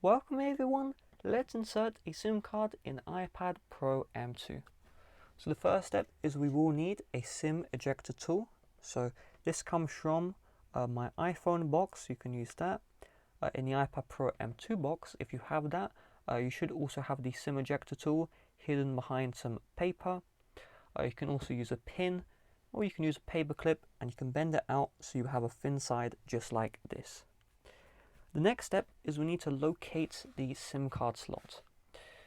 Welcome everyone, let's insert a SIM card in iPad Pro M2. So the first step is we will need a SIM ejector tool. So this comes from my iPhone box, you can use that. In the iPad Pro M2 box, if you have that, you should also have the SIM ejector tool hidden behind some paper. You can also use a pin, or you can use a paper clip, and you can bend it out so you have a thin side just like this. The next step is we need to locate the SIM card slot.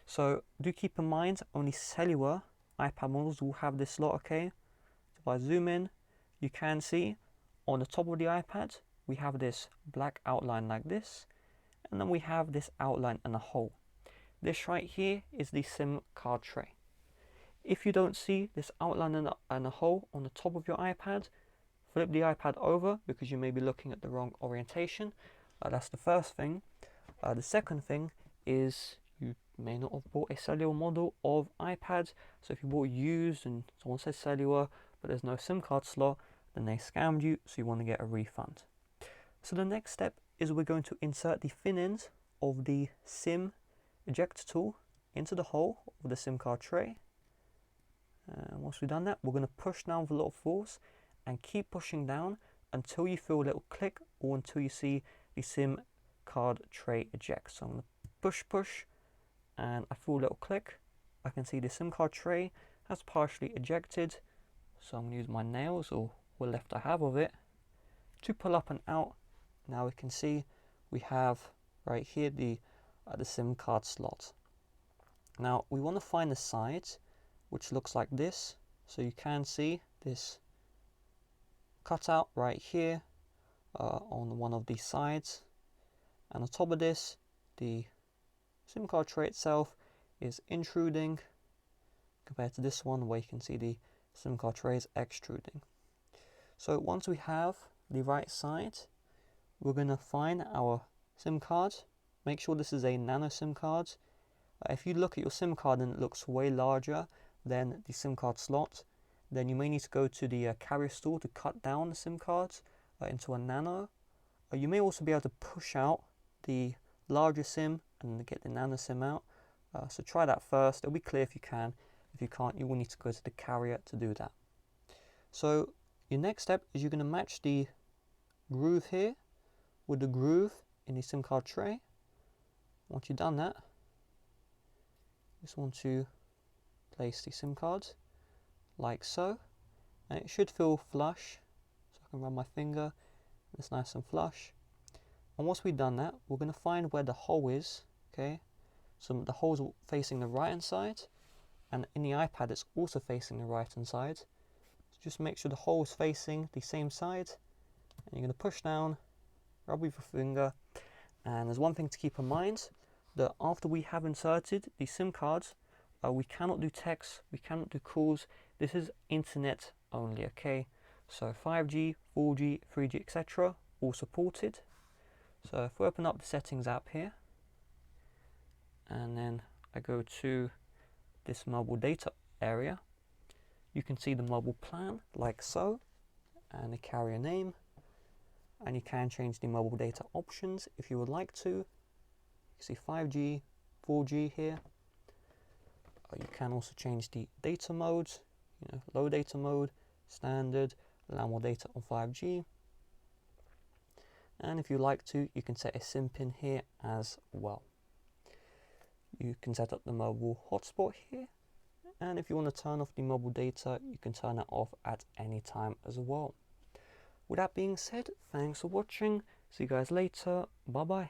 So do keep in mind only cellular iPad models will have this slot, okay? So if I zoom in, you can see on the top of the iPad we have this black outline like this, and then we have this outline and a hole. This right here is the SIM card tray. If you don't see this outline and a hole on the top of your iPad, flip the iPad over because you may be looking at the wrong orientation. That's the first thing. The second thing is you may not have bought a cellular model of iPad. So if you bought used and someone says cellular but there's no SIM card slot, then they scammed you, so you want to get a refund. So the next step is we're going to insert the thin end of the SIM ejector tool into the hole of the SIM card tray. And once we've done that, we're going to push down with a lot of force and keep pushing down until you feel a little click or until you see the SIM card tray eject. So I'm going to push, and I feel a little click. I can see the SIM card tray has partially ejected. So I'm going to use my nails, or what left I have of it, to pull up and out. Now we can see we have right here the SIM card slot. Now we want to find the side which looks like this. So you can see this cutout right here on one of these sides, and on top of this the SIM card tray itself is intruding compared to this one where you can see the SIM card tray is extruding. So once we have the right side, we're going to find our SIM card. Make sure this is a nano SIM card. If you look at your SIM card and it looks way larger than the SIM card slot, then you may need to go to the carrier store to cut down the SIM cards into a nano. You may also be able to push out the larger SIM and get the nano SIM out. So try that first. It'll be clear if you can. If you can't, you will need to go to the carrier to do that. So your next step is you're going to match the groove here with the groove in the SIM card tray. Once you've done that, you just want to place the SIM card like so, and it should feel flush. So I can run my finger, it's nice and flush. And once we've done that, we're going to find where the hole is. Okay, so the hole's facing the right hand side, and in the iPad it's also facing the right hand side. So just make sure the hole is facing the same side, and you're going to push down, rub with your finger. And there's one thing to keep in mind, that after we have inserted the SIM cards, we cannot do text, we cannot do calls. This is internet only, okay? So 5G, 4G, 3G, etc. all supported. So if we open up the settings app here, and then I go to this mobile data area, you can see the mobile plan like so, and the carrier name, and you can change the mobile data options if you would like to. You can see 5G, 4G here. You can also change the data modes, low data mode, standard, allow more data on 5G. And if you like to, you can set a SIM pin here as well. You can set up the mobile hotspot here, and if you want to turn off the mobile data, you can turn it off at any time as well. With that being said, thanks for watching. See you guys later. Bye bye.